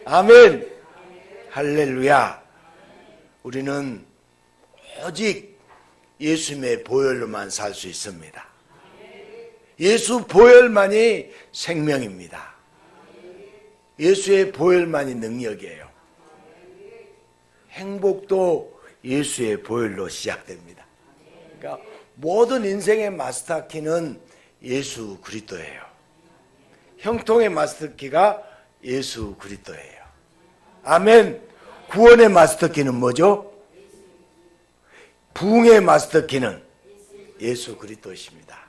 아멘. 할렐루야. 우리는 오직 예수님의 보혈로만 살 수 있습니다. 예수 보혈만이 생명입니다. 예수의 보혈만이 능력이에요. 행복도 예수의 보혈로 시작됩니다. 그러니까 모든 인생의 마스터키는 예수 그리스도예요. 형통의 마스터키가 예수 그리스도예요. 아멘. 구원의 마스터키는 뭐죠? 부흥의 마스터키는 예수 그리스도십니다.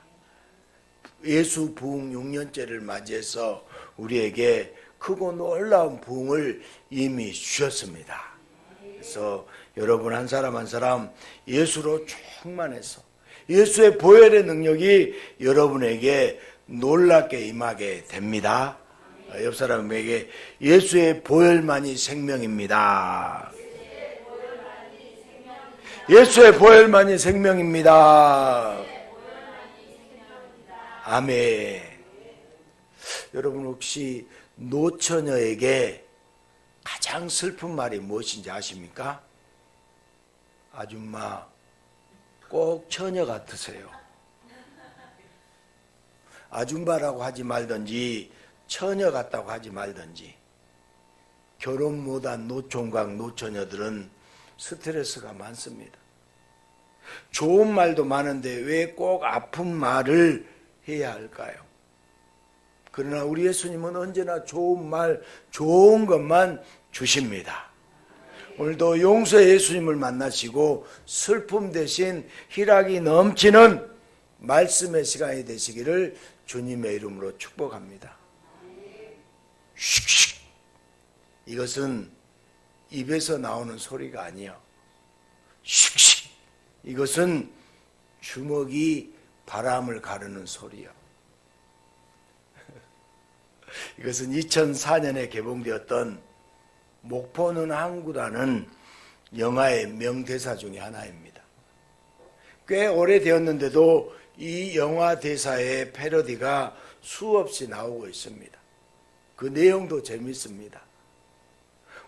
예수 부흥 6년째를 맞이해서 우리에게 크고 놀라운 부흥을 이미 주셨습니다. 그래서 여러분 한 사람 한 사람 예수로 충만해서 예수의 보혈의 능력이 여러분에게 놀랍게 임하게 됩니다. 옆 사람에게 예수의 보혈만이 생명입니다. 예수의 보혈만이 생명입니다. 아멘. 여러분 혹시 노처녀에게 가장 슬픈 말이 무엇인지 아십니까? 아줌마 꼭 처녀 같으세요. 아줌마라고 하지 말든지 처녀 같다고 하지 말든지 결혼 못한 노총각 노처녀들은 스트레스가 많습니다. 좋은 말도 많은데 왜 꼭 아픈 말을 해야 할까요? 그러나 우리 예수님은 언제나 좋은 말, 좋은 것만 주십니다. 오늘도 용서의 예수님을 만나시고 슬픔 대신 희락이 넘치는 말씀의 시간이 되시기를 주님의 이름으로 축복합니다. 슉슉. 이것은 입에서 나오는 소리가 아니요. 슉슉. 이것은 주먹이 바람을 가르는 소리요. 이것은 2004년에 개봉되었던 목포는 항구라는 영화의 명대사 중에 하나입니다. 꽤 오래되었는데도 이 영화 대사의 패러디가 수없이 나오고 있습니다. 그 내용도 재밌습니다.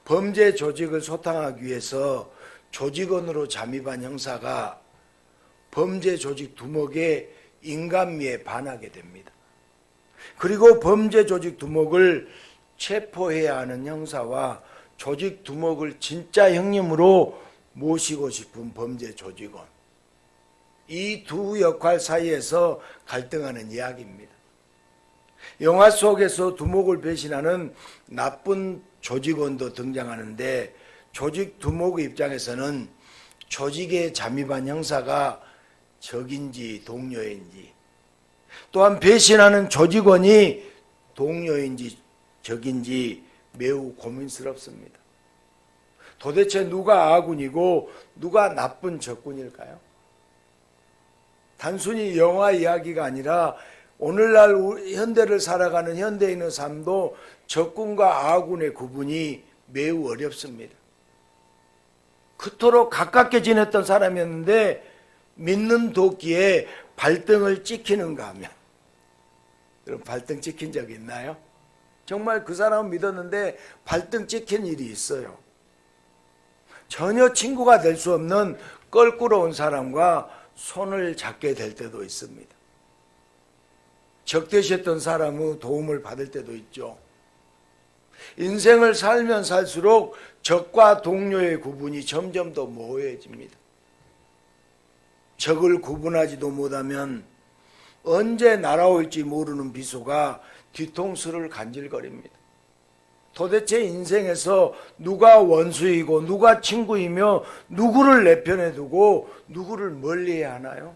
범죄 조직을 소탕하기 위해서 조직원으로 잠입한 형사가 범죄 조직 두목의 인간미에 반하게 됩니다. 그리고 범죄 조직 두목을 체포해야 하는 형사와 조직 두목을 진짜 형님으로 모시고 싶은 범죄 조직원, 이 두 역할 사이에서 갈등하는 이야기입니다. 영화 속에서 두목을 배신하는 나쁜 조직원도 등장하는데 조직 두목 입장에서는 조직에 잠입한 형사가 적인지 동료인지, 또한 배신하는 조직원이 동료인지 적인지 매우 고민스럽습니다. 도대체 누가 아군이고 누가 나쁜 적군일까요? 단순히 영화 이야기가 아니라 오늘날 현대를 살아가는 현대인의 삶도 적군과 아군의 구분이 매우 어렵습니다. 그토록 가깝게 지냈던 사람이었는데 믿는 도끼에 발등을 찍히는가 하면, 여러분 발등 찍힌 적 있나요? 정말 그 사람은 믿었는데 발등 찍힌 일이 있어요. 전혀 친구가 될 수 없는 껄끄러운 사람과 손을 잡게 될 때도 있습니다. 적대시했던 사람의 도움을 받을 때도 있죠. 인생을 살면 살수록 적과 동료의 구분이 점점 더 모호해집니다. 적을 구분하지도 못하면 언제 날아올지 모르는 비소가 뒤통수를 간질거립니다. 도대체 인생에서 누가 원수이고 누가 친구이며 누구를 내 편에 두고 누구를 멀리해야 하나요?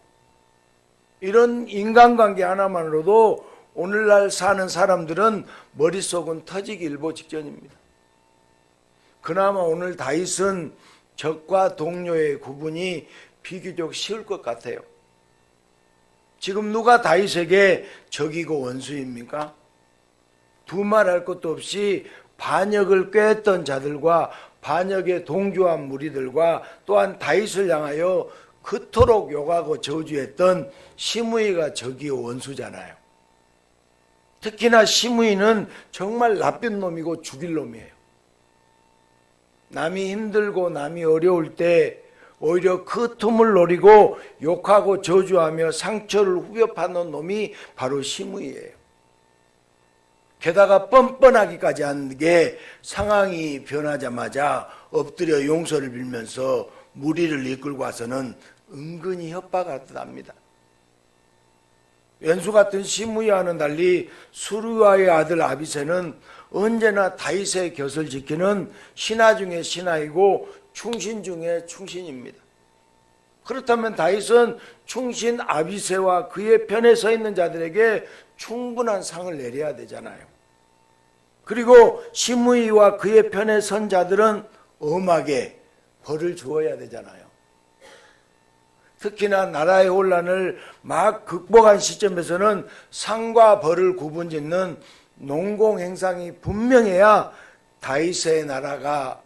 이런 인간관계 하나만으로도 오늘날 사는 사람들은 머릿속은 터지기 일보 직전입니다. 그나마 오늘 다윗은 적과 동료의 구분이 비교적 쉬울 것 같아요. 지금 누가 다윗에게 적이고 원수입니까? 두말할 것도 없이 반역을 꾀했던 자들과 반역에 동조한 무리들과 또한 다윗을 향하여 그토록 욕하고 저주했던 시므이가 적이요 원수잖아요. 특히나 시므이는 정말 나쁜 놈이고 죽일 놈이에요. 남이 힘들고 남이 어려울 때 오히려 그 틈을 노리고 욕하고 저주하며 상처를 후벼 파는 놈이 바로 시므이예요. 게다가 뻔뻔하기까지 한 게 상황이 변하자마자 엎드려 용서를 빌면서 무리를 이끌고 와서는 은근히 협박하듯 합니다. 왼수 같은 시므이와는 달리 수르와의 아들 아비새는 언제나 다윗의 곁을 지키는 신하 중의 신하이고 충신 중의 충신입니다. 그렇다면 다윗은 충신 아비새와 그의 편에 서 있는 자들에게 충분한 상을 내려야 되잖아요. 그리고 시므이와 그의 편에 선 자들은 엄하게 벌을 주어야 되잖아요. 특히나 나라의 혼란을 막 극복한 시점에서는 상과 벌을 구분짓는 농공행상이 분명해야 다윗의 나라가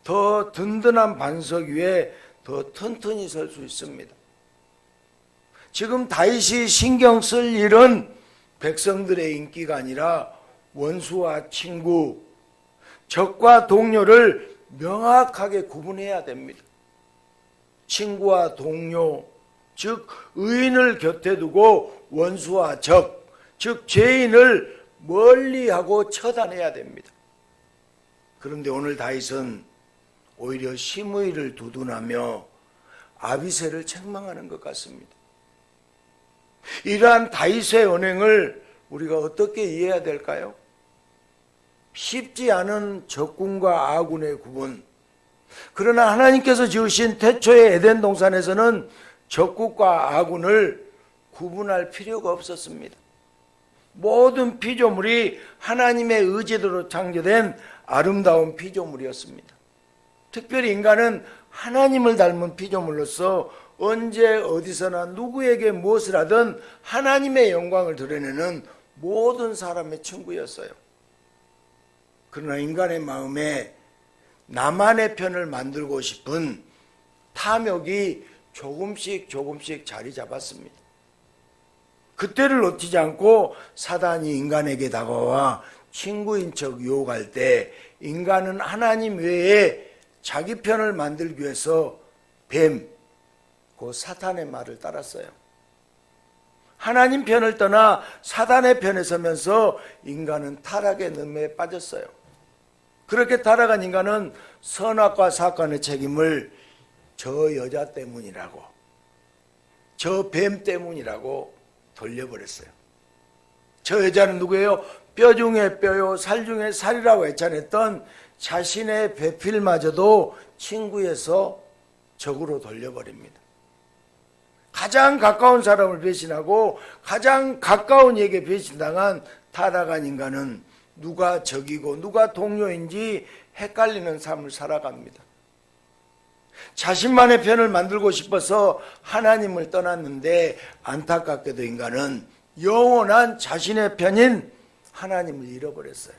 더 든든한 반석 위에 더 튼튼히 설 수 있습니다. 지금 다윗이 신경 쓸 일은 백성들의 인기가 아니라 원수와 친구, 적과 동료를 명확하게 구분해야 됩니다. 친구와 동료, 즉 의인을 곁에 두고 원수와 적, 즉 죄인을 멀리하고 처단해야 됩니다. 그런데 오늘 다윗은 오히려 시므이를 두둔하며 아비새를 책망하는 것 같습니다. 이러한 다윗의 언행을 우리가 어떻게 이해해야 될까요? 쉽지 않은 적군과 아군의 구분. 그러나 하나님께서 지으신 태초의 에덴 동산에서는 적군과 아군을 구분할 필요가 없었습니다. 모든 피조물이 하나님의 의지대로 창조된 아름다운 피조물이었습니다. 특별히 인간은 하나님을 닮은 피조물로서 언제 어디서나 누구에게 무엇을 하든 하나님의 영광을 드러내는 모든 사람의 친구였어요. 그러나 인간의 마음에 나만의 편을 만들고 싶은 탐욕이 조금씩 자리 잡았습니다. 그때를 놓치지 않고 사단이 인간에게 다가와 친구인 척 유혹할 때 인간은 하나님 외에 자기 편을 만들기 위해서 뱀, 그 사탄의 말을 따랐어요. 하나님 편을 떠나 사단의 편에 서면서 인간은 타락의 능매에 빠졌어요. 그렇게 타락한 인간은 선악과 사건의 책임을 저 여자 때문이라고, 저 뱀 때문이라고 돌려버렸어요. 저 여자는 누구예요? 뼈 중에 뼈요 살 중에 살이라고 애찬했던 자신의 배필마저도 친구에서 적으로 돌려버립니다. 가장 가까운 사람을 배신하고 가장 가까운 이에게 배신당한 타락한 인간은 누가 적이고 누가 동료인지 헷갈리는 삶을 살아갑니다. 자신만의 편을 만들고 싶어서 하나님을 떠났는데 안타깝게도 인간은 영원한 자신의 편인 하나님을 잃어버렸어요.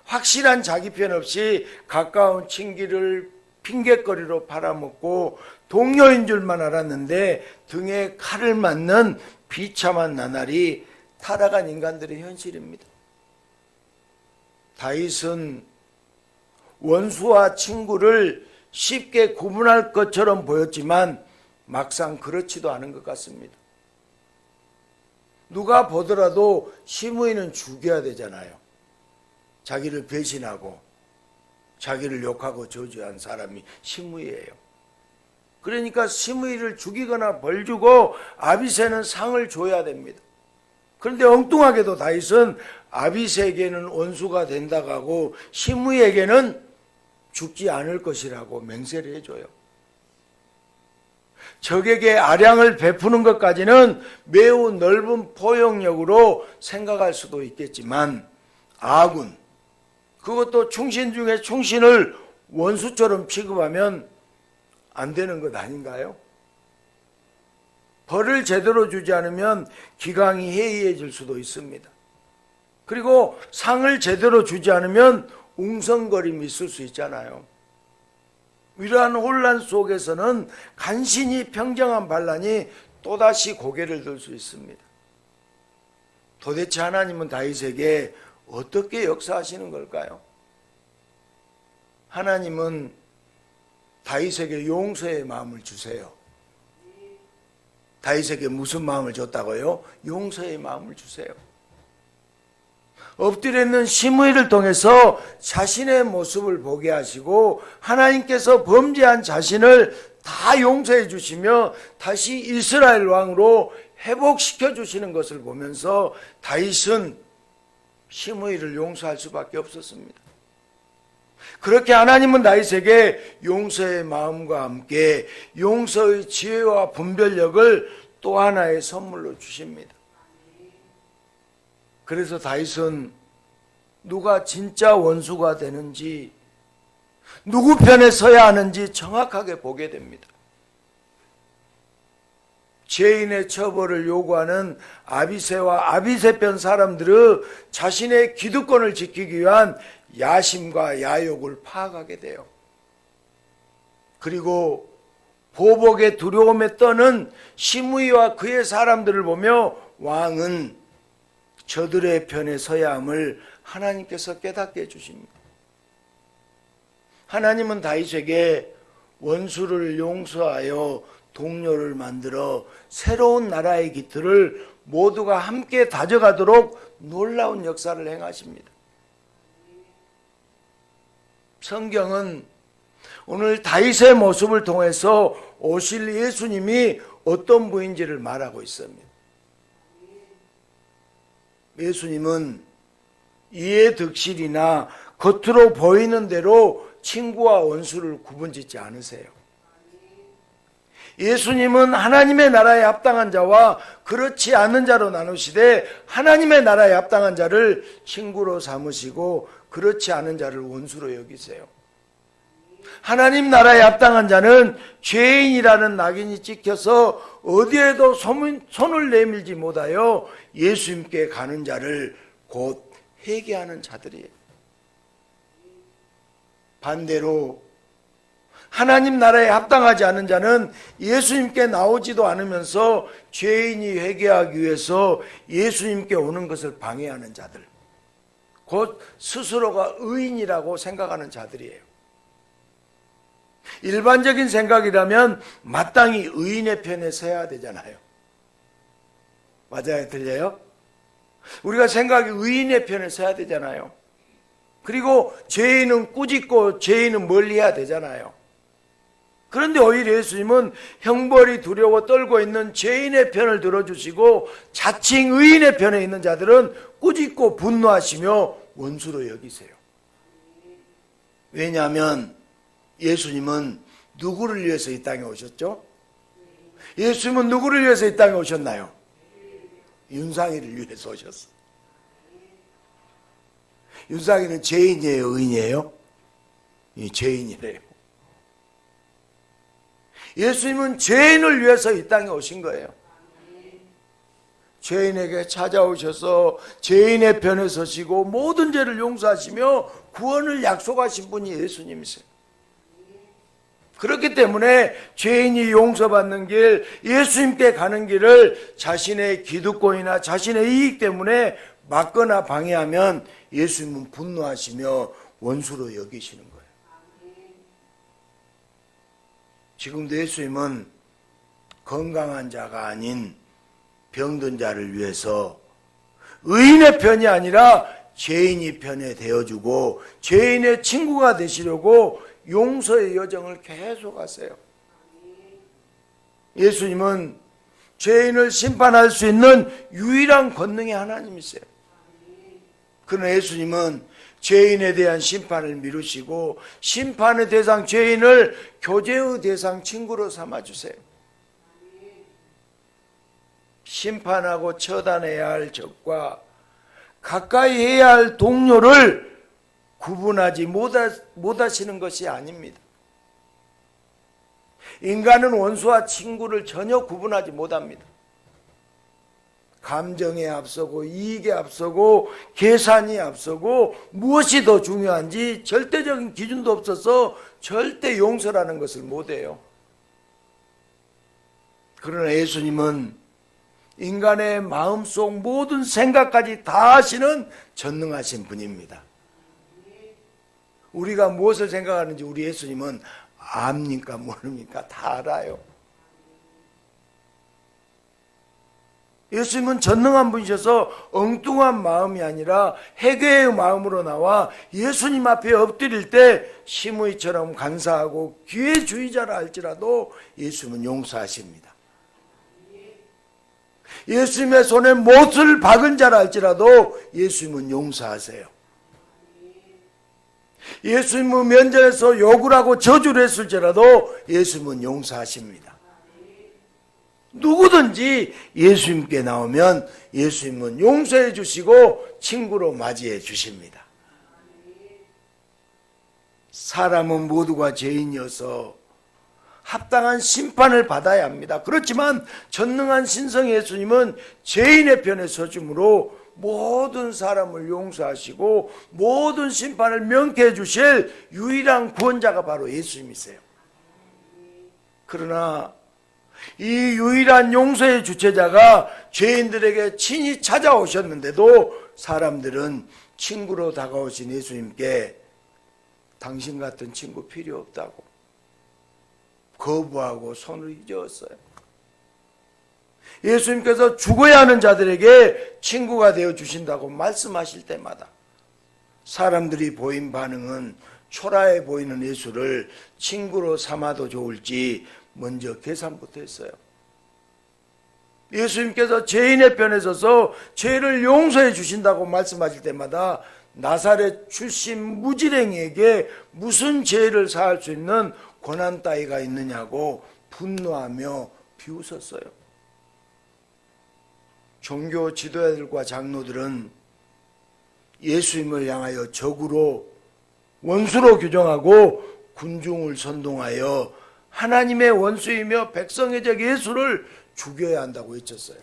확실한 자기 편 없이 가까운 친기를 핑계거리로 팔아먹고 동료인 줄만 알았는데 등에 칼을 맞는 비참한 나날이 타락한 인간들의 현실입니다. 다윗은 원수와 친구를 쉽게 구분할 것처럼 보였지만 막상 그렇지도 않은 것 같습니다. 누가 보더라도 시므이는 죽여야 되잖아요. 자기를 배신하고 자기를 욕하고 저주한 사람이 시므이예요. 그러니까 시므이를 죽이거나 벌 주고 아비새는 상을 줘야 됩니다. 그런데 엉뚱하게도 다윗은 아비새에게는 원수가 된다고 하고 시므이에게는 죽지 않을 것이라고 맹세를 해줘요. 적에게 아량을 베푸는 것까지는 매우 넓은 포용력으로 생각할 수도 있겠지만 아군, 그것도 충신 중에 충신을 원수처럼 취급하면 안 되는 것 아닌가요? 벌을 제대로 주지 않으면 기강이 해이해질 수도 있습니다. 그리고 상을 제대로 주지 않으면 웅성거림이 있을 수 있잖아요. 이러한 혼란 속에서는 간신히 평정한 반란이 또다시 고개를 들 수 있습니다. 도대체 하나님은 다윗에게 어떻게 역사하시는 걸까요? 하나님은 다윗에게 용서의 마음을 주세요. 다윗에게 무슨 마음을 줬다고요? 용서의 마음을 주세요. 엎드려 있는 시므이를 통해서 자신의 모습을 보게 하시고 하나님께서 범죄한 자신을 다 용서해 주시며 다시 이스라엘 왕으로 회복시켜 주시는 것을 보면서 다윗은 시므이를 용서할 수밖에 없었습니다. 그렇게 하나님은 다윗에게 용서의 마음과 함께 용서의 지혜와 분별력을 또 하나의 선물로 주십니다. 그래서 다윗은 누가 진짜 원수가 되는지, 누구 편에 서야 하는지 정확하게 보게 됩니다. 죄인의 처벌을 요구하는 아비새와 아비새 편 사람들은 자신의 기득권을 지키기 위한 야심과 야욕을 파악하게 돼요. 그리고 보복의 두려움에 떠는 시므이와 그의 사람들을 보며 왕은 저들의 편에 서야 함을 하나님께서 깨닫게 해주십니다. 하나님은 다윗에게 원수를 용서하여 동료를 만들어 새로운 나라의 기틀을 모두가 함께 다져가도록 놀라운 역사를 행하십니다. 성경은 오늘 다윗의 모습을 통해서 오실 예수님이 어떤 분인지를 말하고 있습니다. 예수님은 이해득실이나 겉으로 보이는 대로 친구와 원수를 구분짓지 않으세요. 예수님은 하나님의 나라에 합당한 자와 그렇지 않은 자로 나누시되 하나님의 나라에 합당한 자를 친구로 삼으시고 그렇지 않은 자를 원수로 여기세요. 하나님 나라에 합당한 자는 죄인이라는 낙인이 찍혀서 어디에도 손을 내밀지 못하여 예수님께 가는 자를 곧 회개하는 자들이에요. 반대로 하나님 나라에 합당하지 않은 자는 예수님께 나오지도 않으면서 죄인이 회개하기 위해서 예수님께 오는 것을 방해하는 자들, 곧 스스로가 의인이라고 생각하는 자들이에요. 일반적인 생각이라면 마땅히 의인의 편에 서야 되잖아요. 맞아요? 틀려요? 우리가 생각이 의인의 편에 서야 되잖아요. 그리고 죄인은 꾸짖고 죄인은 멀리해야 되잖아요. 그런데 오히려 예수님은 형벌이 두려워 떨고 있는 죄인의 편을 들어주시고 자칭 의인의 편에 있는 자들은 꾸짖고 분노하시며 원수로 여기세요. 왜냐하면 예수님은 누구를 위해서 이 땅에 오셨죠? 예수님은 누구를 위해서 이 땅에 오셨나요? 윤상이를 위해서 오셨어요. 윤상이는 죄인이에요? 의인이에요? 죄인이래요. 예수님은 죄인을 위해서 이 땅에 오신 거예요. 죄인에게 찾아오셔서 죄인의 편에 서시고 모든 죄를 용서하시며 구원을 약속하신 분이 예수님이세요. 그렇기 때문에 죄인이 용서받는 길, 예수님께 가는 길을 자신의 기득권이나 자신의 이익 때문에 막거나 방해하면 예수님은 분노하시며 원수로 여기시는 거예요. 지금도 예수님은 건강한 자가 아닌 병든 자를 위해서 의인의 편이 아니라 죄인의 편에 되어주고 죄인의 친구가 되시려고 용서의 여정을 계속 하세요. 예수님은 죄인을 심판할 수 있는 유일한 권능의 하나님이세요. 그러나 예수님은 죄인에 대한 심판을 미루시고 심판의 대상 죄인을 교제의 대상 친구로 삼아주세요. 심판하고 처단해야 할 적과 가까이 해야 할 동료를 구분하지 못하시는 것이 아닙니다. 인간은 원수와 친구를 전혀 구분하지 못합니다. 감정에 앞서고 이익에 앞서고 계산이 앞서고 무엇이 더 중요한지 절대적인 기준도 없어서 절대 용서라는 것을 못해요. 그러나 예수님은 인간의 마음속 모든 생각까지 다 아시는 전능하신 분입니다. 우리가 무엇을 생각하는지 우리 예수님은 압니까 모릅니까? 다 알아요. 예수님은 전능한 분이셔서 엉뚱한 마음이 아니라 회개의 마음으로 나와 예수님 앞에 엎드릴 때 시므이처럼 간사하고 기회주의자라 할지라도 예수님은 용서하십니다. 예수님의 손에 못을 박은 자라 할지라도 예수님은 용서하세요. 예수님은 면전에서 욕을 하고 저주를 했을지라도 예수님은 용서하십니다. 누구든지 예수님께 나오면 예수님은 용서해 주시고 친구로 맞이해 주십니다. 사람은 모두가 죄인이어서 합당한 심판을 받아야 합니다. 그렇지만 전능한 신성 예수님은 죄인의 편에 서주므로 모든 사람을 용서하시고 모든 심판을 명쾌해 주실 유일한 구원자가 바로 예수님이세요. 그러나 이 유일한 용서의 주체자가 죄인들에게 친히 찾아오셨는데도 사람들은 친구로 다가오신 예수님께 당신 같은 친구 필요 없다고 거부하고 손을 잊었어요. 예수님께서 죽어야 하는 자들에게 친구가 되어 주신다고 말씀하실 때마다 사람들이 보인 반응은 초라해 보이는 예수를 친구로 삼아도 좋을지 먼저 계산부터 했어요. 예수님께서 죄인의 편에 서서 죄를 용서해 주신다고 말씀하실 때마다 나사렛 출신 무지랭이에게 무슨 죄를 사할 수 있는 고난 따위가 있느냐고 분노하며 비웃었어요. 종교 지도자들과 장로들은 예수님을 향하여 적으로 원수로 규정하고 군중을 선동하여 하나님의 원수이며 백성의 적 예수를 죽여야 한다고 외쳤어요.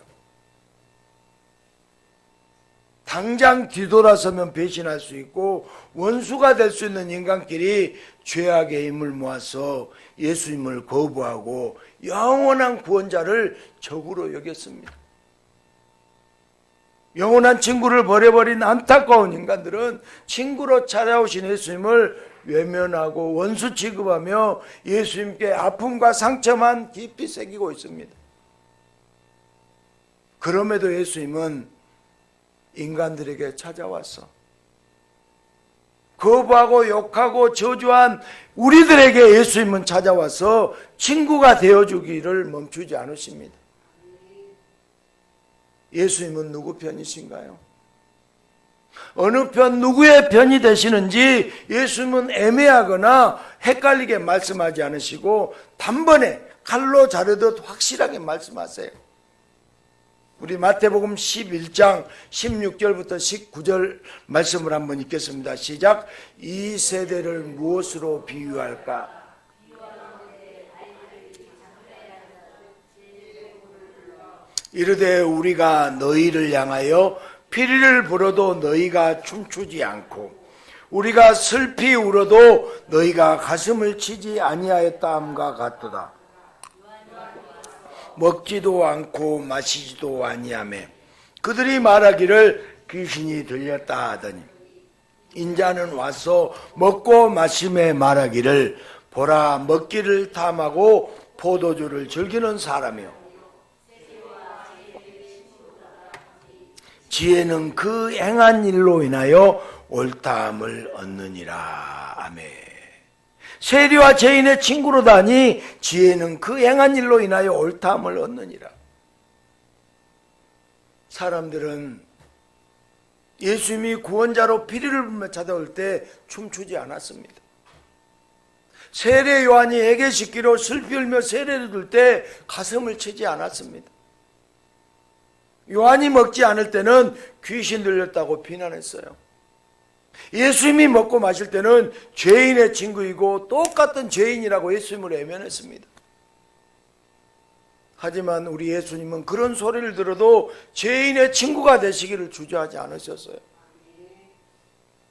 당장 뒤돌아서면 배신할 수 있고 원수가 될 수 있는 인간끼리 죄악의 힘을 모아서 예수님을 거부하고 영원한 구원자를 적으로 여겼습니다. 영원한 친구를 버려버린 안타까운 인간들은 친구로 찾아오신 예수님을 외면하고 원수 취급하며 예수님께 아픔과 상처만 깊이 새기고 있습니다. 그럼에도 예수님은 인간들에게 찾아와서 거부하고 욕하고 저주한 우리들에게 예수님은 찾아와서 친구가 되어주기를 멈추지 않으십니다. 예수님은 누구 편이신가요? 어느 편 누구의 편이 되시는지 예수님은 애매하거나 헷갈리게 말씀하지 않으시고 단번에 칼로 자르듯 확실하게 말씀하세요. 우리 마태복음 11장 16절부터 19절 말씀을 한번 읽겠습니다. 시작. 이 세대를 무엇으로 비유할까? 이르되 우리가 너희를 향하여 피리를 불어도 너희가 춤추지 않고 우리가 슬피 울어도 너희가 가슴을 치지 아니하였다 함과 같도다. 먹지도 않고 마시지도 아니하며 그들이 말하기를 귀신이 들렸다 하더니 인자는 와서 먹고 마심에 말하기를 보라 먹기를 탐하고 포도주를 즐기는 사람이요 지혜는 그 행한 일로 인하여 옳다함을 얻느니라. 아멘. 세리와 죄인의 친구로다니 지혜는 그 행한 일로 인하여 옳다함을 얻느니라. 사람들은 예수님이 구원자로 피리를 불며 찾아올 때 춤추지 않았습니다. 세례 요한이 애게 씻기로 슬피 울며 세례를 줄 때 가슴을 치지 않았습니다. 요한이 먹지 않을 때는 귀신 들렸다고 비난했어요. 예수님이 먹고 마실 때는 죄인의 친구이고 똑같은 죄인이라고 예수님을 외면했습니다. 하지만 우리 예수님은 그런 소리를 들어도 죄인의 친구가 되시기를 주저하지 않으셨어요.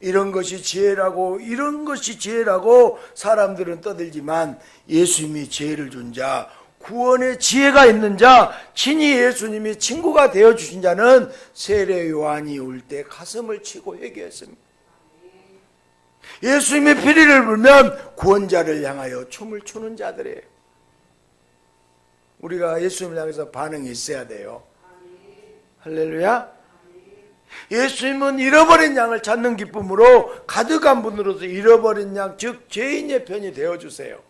이런 것이 지혜라고 이런 것이 지혜라고 사람들은 떠들지만 예수님이 지혜를 준 자, 구원의 지혜가 있는 자, 친히 예수님이 친구가 되어주신 자는 세례 요한이 올 때 가슴을 치고 회개했습니다. 예수님의 피리를 불면 구원자를 향하여 춤을 추는 자들이에요. 우리가 예수님을 향해서 반응이 있어야 돼요. 할렐루야. 예수님은 잃어버린 양을 찾는 기쁨으로 가득한 분으로서 잃어버린 양, 즉 죄인의 편이 되어주세요.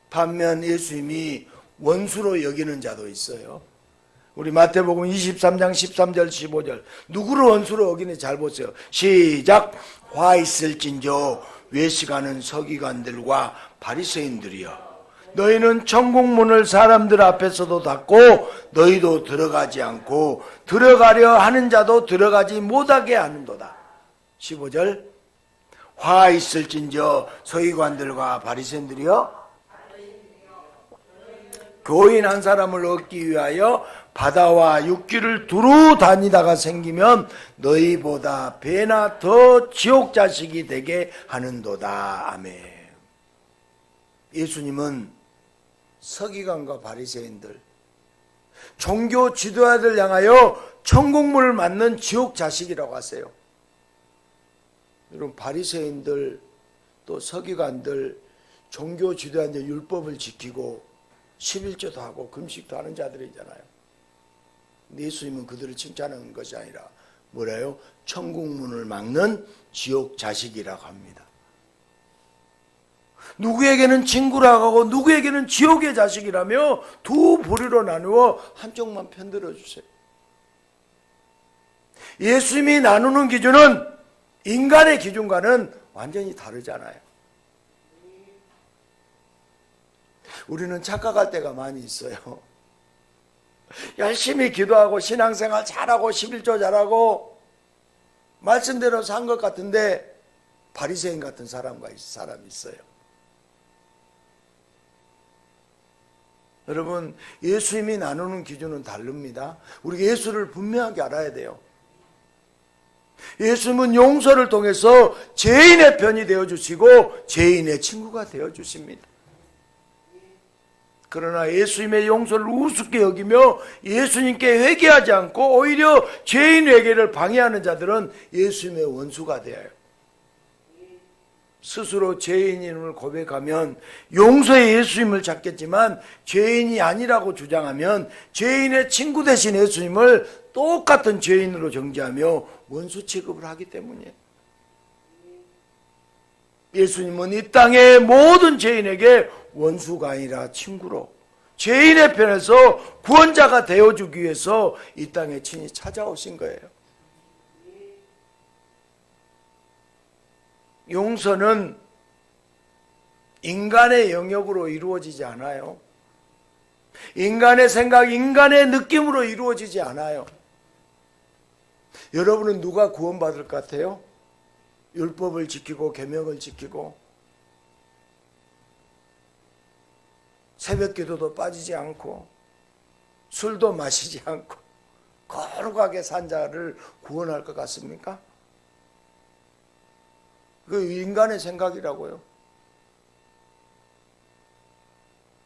반면 예수님이 원수로 여기는 자도 있어요. 우리 마태복음 23장 13절 15절 누구를 원수로 여기는지 잘 보세요. 시작. 화 있을진저 외식하는 서기관들과 바리새인들이여, 너희는 천국문을 사람들 앞에서도 닫고 너희도 들어가지 않고 들어가려 하는 자도 들어가지 못하게 하는도다. 15절. 화 있을진저 서기관들과 바리새인들이여, 교인 한 사람을 얻기 위하여 바다와 육지를 두루 다니다가 생기면 너희보다 배나 더 지옥 자식이 되게 하는도다. 아멘. 예수님은 서기관과 바리새인들, 종교 지도자들 향하여 천국문을 맞는 지옥 자식이라고 하세요. 여러분, 바리새인들 또 서기관들, 종교 지도자들 율법을 지키고 11조도 하고 금식도 하는 자들이잖아요. 근데 예수님은 그들을 칭찬하는 것이 아니라 뭐래요? 천국문을 막는 지옥 자식이라고 합니다. 누구에게는 친구라고 하고 누구에게는 지옥의 자식이라며 두 부류로 나누어 한쪽만 편들어 주세요. 예수님이 나누는 기준은 인간의 기준과는 완전히 다르잖아요. 우리는 착각할 때가 많이 있어요. 열심히 기도하고 신앙생활 잘하고 11조 잘하고 말씀대로 산 것 같은데 바리새인 같은 사람이 있어요. 여러분, 예수님이 나누는 기준은 다릅니다. 우리가 예수를 분명하게 알아야 돼요. 예수님은 용서를 통해서 죄인의 편이 되어주시고 죄인의 친구가 되어주십니다. 그러나 예수님의 용서를 우습게 여기며 예수님께 회개하지 않고 오히려 죄인 회개를 방해하는 자들은 예수님의 원수가 되어요. 스스로 죄인임을 고백하면 용서의 예수님을 찾겠지만 죄인이 아니라고 주장하면 죄인의 친구 대신 예수님을 똑같은 죄인으로 정죄하며 원수 취급을 하기 때문이에요. 예수님은 이 땅의 모든 죄인에게 원수가 아니라 친구로 죄인의 편에서 구원자가 되어주기 위해서 이 땅에 친히 찾아오신 거예요. 용서는 인간의 영역으로 이루어지지 않아요. 인간의 생각, 인간의 느낌으로 이루어지지 않아요. 여러분은 누가 구원받을 것 같아요? 율법을 지키고 계명을 지키고 새벽기도도 빠지지 않고 술도 마시지 않고 거룩하게 산 자를 구원할 것 같습니까? 그 인간의 생각이라고요.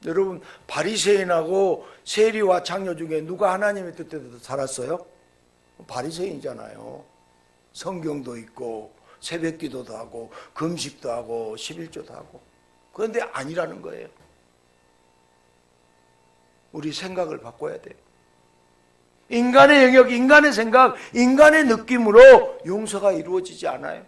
여러분, 바리새인하고 세리와 창녀 중에 누가 하나님의 뜻대로 살았어요? 바리새인이잖아요. 성경도 있고 새벽기도도 하고 금식도 하고 11조도 하고. 그런데 아니라는 거예요. 우리 생각을 바꿔야 돼요. 인간의 영역, 인간의 생각, 인간의 느낌으로 용서가 이루어지지 않아요.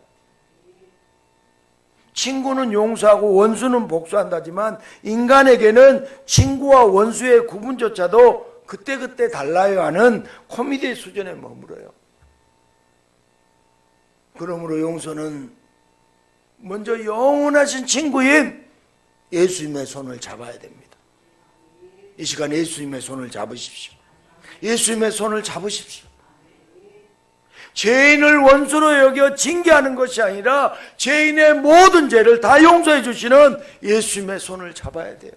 친구는 용서하고 원수는 복수한다지만 인간에게는 친구와 원수의 구분조차도 그때그때 달라요 하는 코미디 수준에 머물어요. 그러므로 용서는 먼저 영원하신 친구인 예수님의 손을 잡아야 됩니다. 이 시간 예수님의 손을 잡으십시오. 예수님의 손을 잡으십시오. 죄인을 원수로 여겨 징계하는 것이 아니라 죄인의 모든 죄를 다 용서해 주시는 예수님의 손을 잡아야 돼요.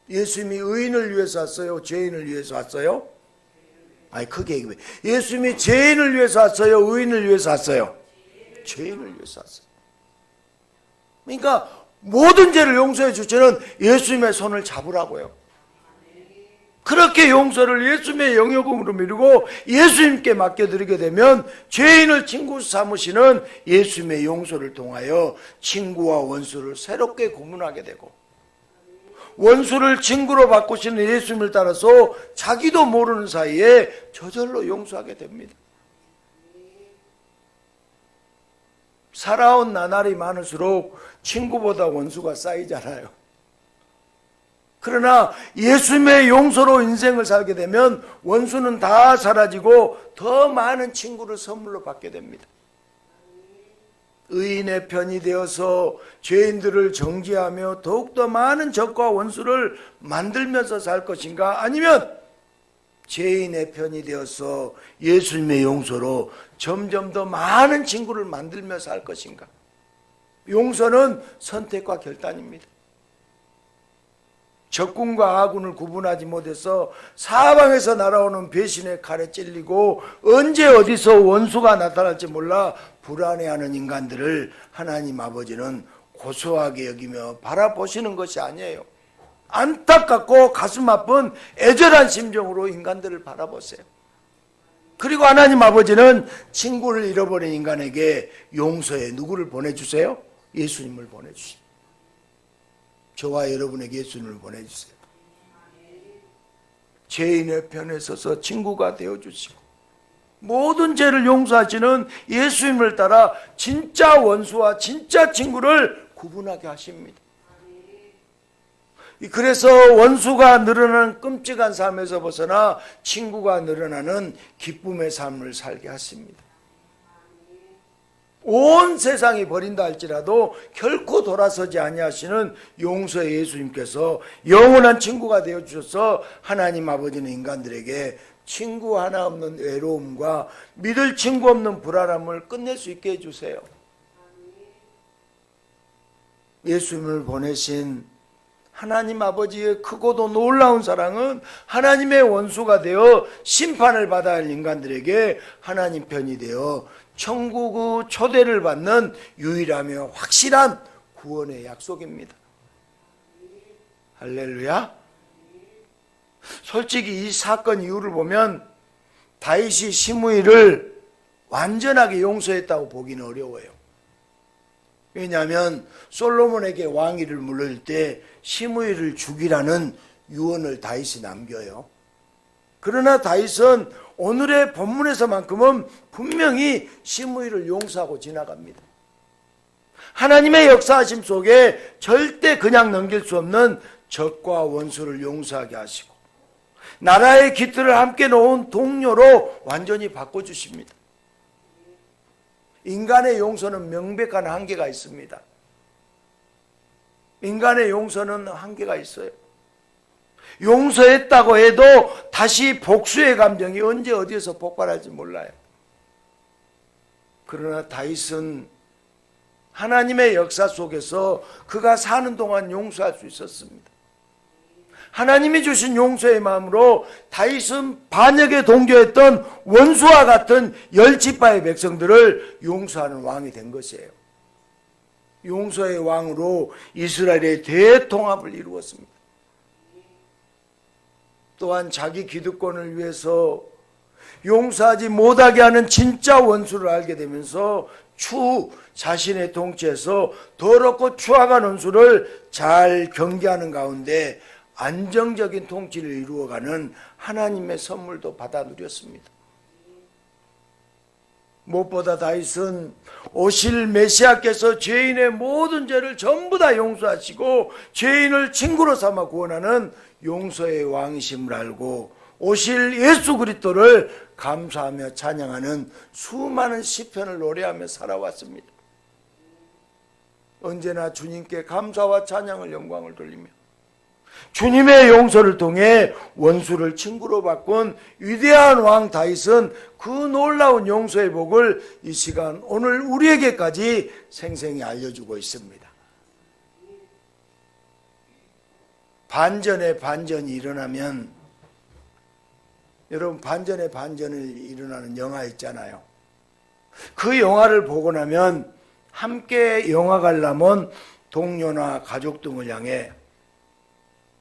예수님이 의인을 위해서 왔어요? 죄인을 위해서 왔어요? 아니, 크게 얘기해. 예수님이 죄인을 위해서 왔어요? 의인을 위해서 왔어요? 죄인을 위해서 왔어요. 그러니까 모든 죄를 용서해 주시는 예수님의 손을 잡으라고요. 그렇게 용서를 예수님의 영역으로 미루고 예수님께 맡겨드리게 되면 죄인을 친구 삼으시는 예수님의 용서를 통하여 친구와 원수를 새롭게 구분하게 되고, 원수를 친구로 바꾸시는 예수님을 따라서 자기도 모르는 사이에 저절로 용서하게 됩니다. 살아온 나날이 많을수록 친구보다 원수가 쌓이잖아요. 그러나 예수님의 용서로 인생을 살게 되면 원수는 다 사라지고 더 많은 친구를 선물로 받게 됩니다. 의인의 편이 되어서 죄인들을 정죄하며 더욱더 많은 적과 원수를 만들면서 살 것인가, 아니면 죄인의 편이 되어서 예수님의 용서로 점점 더 많은 친구를 만들며 살 것인가. 용서는 선택과 결단입니다. 적군과 아군을 구분하지 못해서 사방에서 날아오는 배신의 칼에 찔리고 언제 어디서 원수가 나타날지 몰라 불안해하는 인간들을 하나님 아버지는 고소하게 여기며 바라보시는 것이 아니에요. 안타깝고 가슴 아픈 애절한 심정으로 인간들을 바라보세요. 그리고 하나님 아버지는 친구를 잃어버린 인간에게 용서에 누구를 보내주세요? 예수님을 보내주십니다. 저와 여러분에게 예수님을 보내주세요. 죄인의 편에 서서 친구가 되어주시고 모든 죄를 용서하시는 예수님을 따라 진짜 원수와 진짜 친구를 구분하게 하십니다. 그래서 원수가 늘어나는 끔찍한 삶에서 벗어나 친구가 늘어나는 기쁨의 삶을 살게 하십니다. 온 세상이 버린다 할지라도 결코 돌아서지 아니하시는 용서의 예수님께서 영원한 친구가 되어주셔서 하나님 아버지는 인간들에게 친구 하나 없는 외로움과 믿을 친구 없는 불안함을 끝낼 수 있게 해주세요. 예수님을 보내신 하나님 아버지의 크고도 놀라운 사랑은 하나님의 원수가 되어 심판을 받아야 할 인간들에게 하나님 편이 되어 천국의 초대를 받는 유일하며 확실한 구원의 약속입니다. 할렐루야. 솔직히 이 사건 이유를 보면 다윗이 시므이를 완전하게 용서했다고 보기는 어려워요. 왜냐하면 솔로몬에게 왕위를 물릴 때 시므이를 죽이라는 유언을 다윗이 남겨요. 그러나 다윗은 오늘의 본문에서만큼은 분명히 시므이를 용서하고 지나갑니다. 하나님의 역사하심 속에 절대 그냥 넘길 수 없는 적과 원수를 용서하게 하시고 나라의 깃들을 함께 놓은 동료로 완전히 바꿔주십니다. 인간의 용서는 명백한 한계가 있습니다. 인간의 용서는 한계가 있어요. 용서했다고 해도 다시 복수의 감정이 언제 어디에서 폭발할지 몰라요. 그러나 다윗은 하나님의 역사 속에서 그가 사는 동안 용서할 수 있었습니다. 하나님이 주신 용서의 마음으로 다윗은 반역에 동조했던 원수와 같은 열지파의 백성들을 용서하는 왕이 된 것이에요. 용서의 왕으로 이스라엘의 대통합을 이루었습니다. 또한 자기 기득권을 위해서 용서하지 못하게 하는 진짜 원수를 알게 되면서 추후 자신의 통치에서 더럽고 추악한 원수를 잘 경계하는 가운데 안정적인 통치를 이루어가는 하나님의 선물도 받아 누렸습니다. 무엇보다 다윗은 오실 메시아께서 죄인의 모든 죄를 전부 다 용서하시고 죄인을 친구로 삼아 구원하는 용서의 왕이심을 알고 오실 예수 그리스도를 감사하며 찬양하는 수많은 시편을 노래하며 살아왔습니다. 언제나 주님께 감사와 찬양을 영광을 돌리며 주님의 용서를 통해 원수를 친구로 바꾼 위대한 왕 다윗은 그 놀라운 용서의 복을 이 시간 오늘 우리에게까지 생생히 알려주고 있습니다. 반전의 반전이 일어나면, 여러분 반전의 반전이 일어나는 영화 있잖아요. 그 영화를 보고 나면 함께 영화 가려면 동료나 가족 등을 향해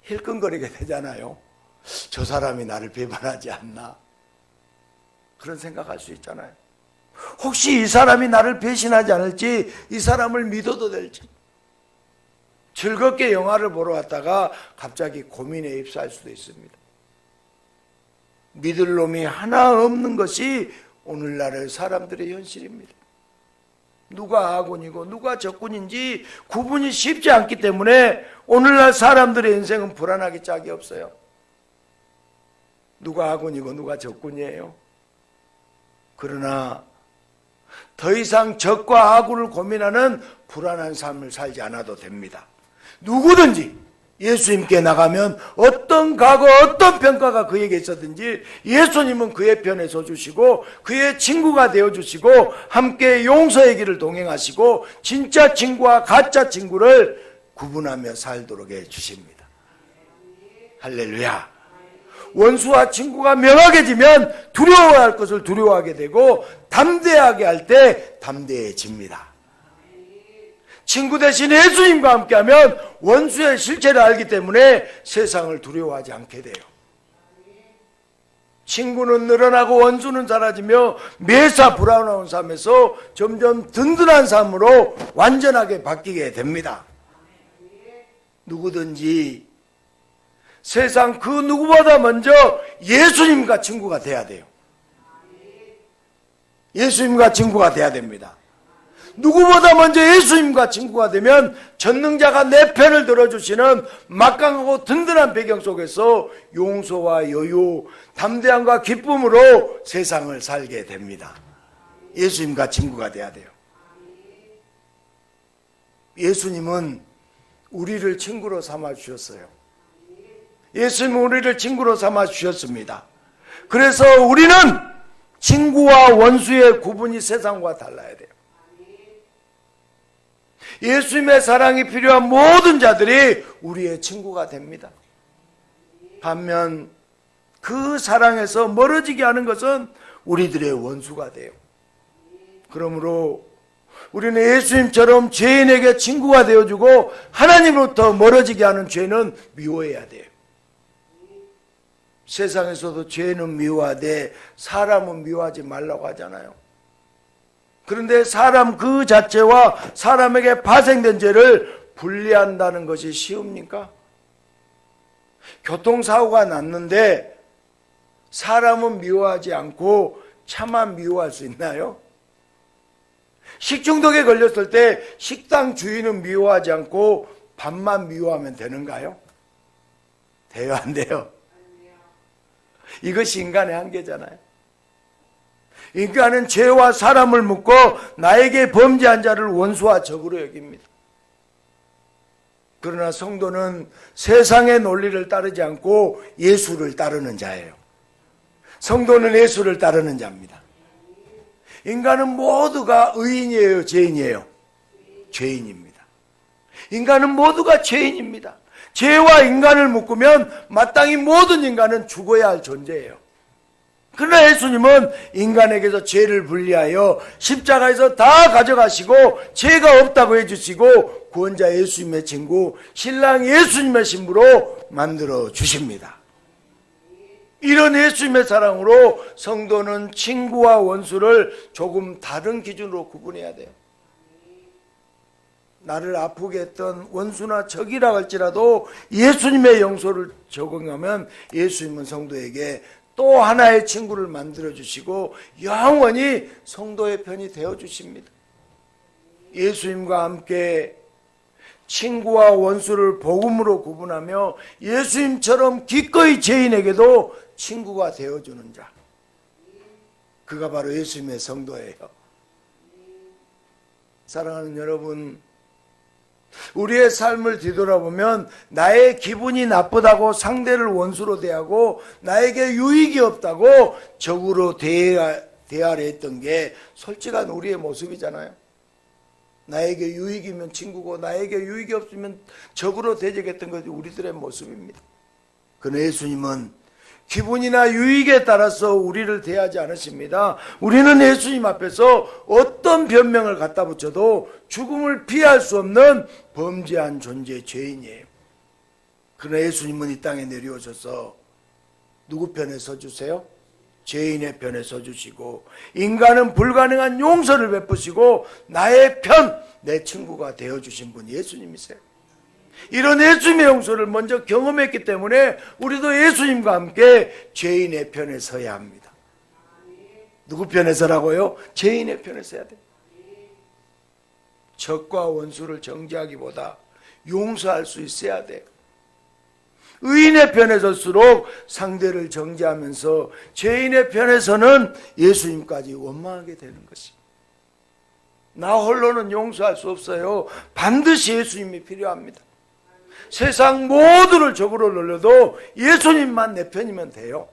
힐끔거리게 되잖아요. 저 사람이 나를 배반하지 않나? 그런 생각할 수 있잖아요. 혹시 이 사람이 나를 배신하지 않을지, 이 사람을 믿어도 될지. 즐겁게 영화를 보러 왔다가 갑자기 고민에 휩싸일 수도 있습니다. 믿을 놈이 하나 없는 것이 오늘날의 사람들의 현실입니다. 누가 아군이고 누가 적군인지 구분이 쉽지 않기 때문에 오늘날 사람들의 인생은 불안하기 짝이 없어요. 누가 아군이고 누가 적군이에요. 그러나 더 이상 적과 아군을 고민하는 불안한 삶을 살지 않아도 됩니다. 누구든지 예수님께 나가면 어떤 과거 어떤 평가가 그에게 있었든지 예수님은 그의 편에 서주시고 그의 친구가 되어주시고 함께 용서의 길을 동행하시고 진짜 친구와 가짜 친구를 구분하며 살도록 해주십니다. 할렐루야. 원수와 친구가 명확해지면 두려워할 것을 두려워하게 되고 담대하게 할 때 담대해집니다. 친구 대신 예수님과 함께하면 원수의 실체를 알기 때문에 세상을 두려워하지 않게 돼요. 친구는 늘어나고 원수는 사라지며 매사 불안한 삶에서 점점 든든한 삶으로 완전하게 바뀌게 됩니다. 누구든지 세상 그 누구보다 먼저 예수님과 친구가 돼야 돼요. 예수님과 친구가 돼야 됩니다. 누구보다 먼저 예수님과 친구가 되면 전능자가 내 편을 들어주시는 막강하고 든든한 배경 속에서 용서와 여유, 담대함과 기쁨으로 세상을 살게 됩니다. 예수님과 친구가 돼야 돼요. 예수님은 우리를 친구로 삼아 주셨어요. 예수님은 우리를 친구로 삼아 주셨습니다. 그래서 우리는 친구와 원수의 구분이 세상과 달라야 돼요. 예수님의 사랑이 필요한 모든 자들이 우리의 친구가 됩니다. 반면 그 사랑에서 멀어지게 하는 것은 우리들의 원수가 돼요. 그러므로 우리는 예수님처럼 죄인에게 친구가 되어주고 하나님으로부터 멀어지게 하는 죄는 미워해야 돼요. 세상에서도 죄는 미워하되 사람은 미워하지 말라고 하잖아요. 그런데 사람 그 자체와 사람에게 파생된 죄를 분리한다는 것이 쉬웁니까? 교통사고가 났는데 사람은 미워하지 않고 차만 미워할 수 있나요? 식중독에 걸렸을 때 식당 주인은 미워하지 않고 밥만 미워하면 되는가요? 돼요, 안 돼요? 이것이 인간의 한계잖아요. 인간은 죄와 사람을 묻고 나에게 범죄한 자를 원수와 적으로 여깁니다. 그러나 성도는 세상의 논리를 따르지 않고 예수를 따르는 자예요. 성도는 예수를 따르는 자입니다. 인간은 모두가 의인이에요, 죄인이에요? 죄인입니다. 인간은 모두가 죄인입니다. 죄와 인간을 묶으면 마땅히 모든 인간은 죽어야 할 존재예요. 그러나 예수님은 인간에게서 죄를 분리하여 십자가에서 다 가져가시고 죄가 없다고 해주시고 구원자 예수님의 친구, 신랑 예수님의 신부로 만들어 주십니다. 이런 예수님의 사랑으로 성도는 친구와 원수를 조금 다른 기준으로 구분해야 돼요. 나를 아프게 했던 원수나 적이라 할지라도 예수님의 용서를 적용하면 예수님은 성도에게 또 하나의 친구를 만들어 주시고 영원히 성도의 편이 되어 주십니다. 예수님과 함께 친구와 원수를 복음으로 구분하며 예수님처럼 기꺼이 죄인에게도 친구가 되어주는 자, 그가 바로 예수님의 성도예요. 사랑하는 여러분, 우리의 삶을 뒤돌아보면 나의 기분이 나쁘다고 상대를 원수로 대하고 나에게 유익이 없다고 적으로 대하려 했던 게 솔직한 우리의 모습이잖아요. 나에게 유익이면 친구고 나에게 유익이 없으면 적으로 대적했던 것이 우리들의 모습입니다. 그러나 예수님은 기분이나 유익에 따라서 우리를 대하지 않으십니다. 우리는 예수님 앞에서 어떤 변명을 갖다 붙여도 죽음을 피할 수 없는 범죄한 존재, 죄인이에요. 그러나 예수님은 이 땅에 내려오셔서 누구 편에 서주세요? 죄인의 편에 서주시고 인간은 불가능한 용서를 베푸시고 나의 편, 내 친구가 되어주신 분이 예수님이세요. 이런 예수님의 용서를 먼저 경험했기 때문에 우리도 예수님과 함께 죄인의 편에 서야 합니다. 누구 편에 서라고요? 죄인의 편에 서야 돼요. 적과 원수를 정죄하기보다 용서할 수 있어야 돼요. 의인의 편에 설수록 상대를 정죄하면서 죄인의 편에서는 예수님까지 원망하게 되는 것입니다. 나 홀로는 용서할 수 없어요. 반드시 예수님이 필요합니다. 세상 모두를 적으로 놀려도 예수님만 내 편이면 돼요.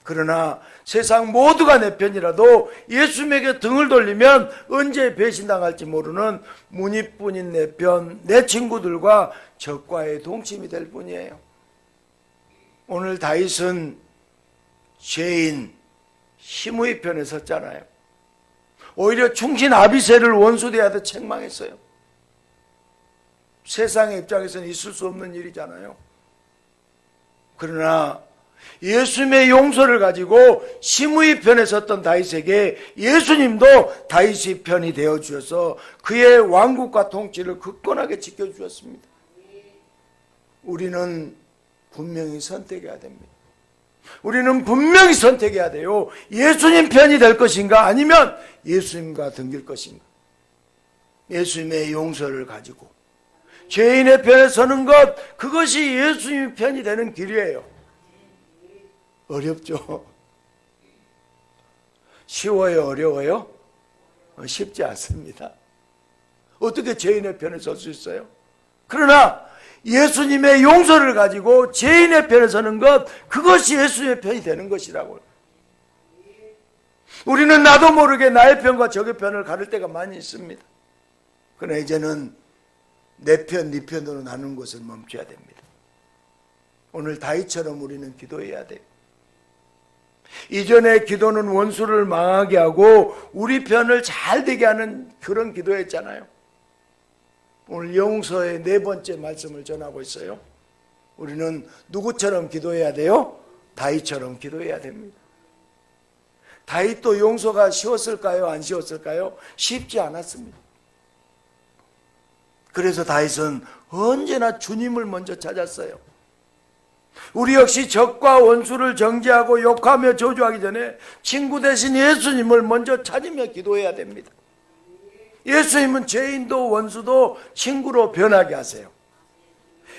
그러나 세상 모두가 내 편이라도 예수님에게 등을 돌리면 언제 배신당할지 모르는 문이뿐인 내 편, 내 친구들과 적과의 동침이 될 뿐이에요. 오늘 다윗은 죄인 시므이 편에 섰잖아요. 오히려 충신 아비새를 원수대하듯 책망했어요. 세상의 입장에서는 있을 수 없는 일이잖아요. 그러나 예수님의 용서를 가지고 시므이 편에 섰던 다윗에게 예수님도 다윗의 편이 되어주셔서 그의 왕국과 통치를 굳건하게 지켜주셨습니다. 우리는 분명히 선택해야 됩니다. 우리는 분명히 선택해야 돼요. 예수님 편이 될 것인가 아니면 예수님과 등길 것인가. 예수님의 용서를 가지고 죄인의 편에 서는 것, 그것이 예수님 편이 되는 길이에요. 어렵죠? 쉬워요? 어려워요? 쉽지 않습니다. 어떻게 죄인의 편에 설 수 있어요? 그러나 예수님의 용서를 가지고 죄인의 편에 서는 것, 그것이 예수님의 편이 되는 것이라고요. 우리는 나도 모르게 나의 편과 적의 편을 가를 때가 많이 있습니다. 그러나 이제는 내 편, 네 편으로 나누는 것을 멈춰야 됩니다. 오늘 다윗처럼 우리는 기도해야 돼요. 이전에 기도는 원수를 망하게 하고 우리 편을 잘 되게 하는 그런 기도였잖아요. 오늘 용서의 4번째 말씀을 전하고 있어요. 우리는 누구처럼 기도해야 돼요? 다윗처럼 기도해야 됩니다. 다윗도 용서가 쉬웠을까요? 안 쉬웠을까요? 쉽지 않았습니다. 그래서 다윗은 언제나 주님을 먼저 찾았어요. 우리 역시 적과 원수를 정죄하고 욕하며 저주하기 전에 친구 대신 예수님을 먼저 찾으며 기도해야 됩니다. 예수님은 죄인도 원수도 친구로 변하게 하세요.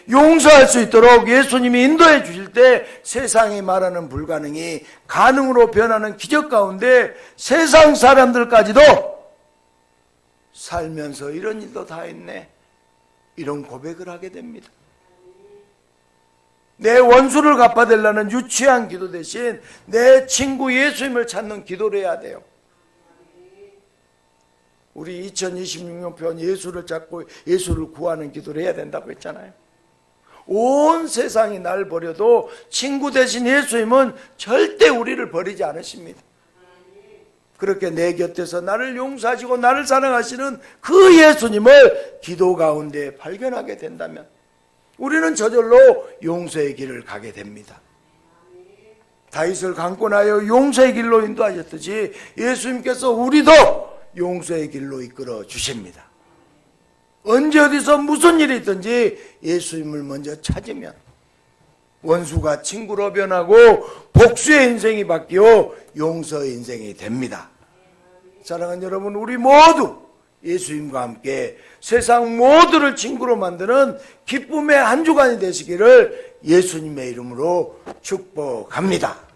용서할 수 있도록 예수님이 인도해 주실 때 세상이 말하는 불가능이 가능으로 변하는 기적 가운데 세상 사람들까지도 살면서 이런 일도 다 했네, 이런 고백을 하게 됩니다. 내 원수를 갚아달라는 유치한 기도 대신 내 친구 예수님을 찾는 기도를 해야 돼요. 우리 2026년 편 예수를 찾고 예수를 구하는 기도를 해야 된다고 했잖아요. 온 세상이 날 버려도 친구 대신 예수님은 절대 우리를 버리지 않으십니다. 그렇게 내 곁에서 나를 용서하시고 나를 사랑하시는 그 예수님을 기도 가운데 발견하게 된다면 우리는 저절로 용서의 길을 가게 됩니다. 다윗을 강권하여 용서의 길로 인도하셨듯이 예수님께서 우리도 용서의 길로 이끌어 주십니다. 언제 어디서 무슨 일이 있든지 예수님을 먼저 찾으면 원수가 친구로 변하고 복수의 인생이 바뀌어 용서의 인생이 됩니다. 사랑하는 여러분, 우리 모두 예수님과 함께 세상 모두를 친구로 만드는 기쁨의 한 주간이 되시기를 예수님의 이름으로 축복합니다.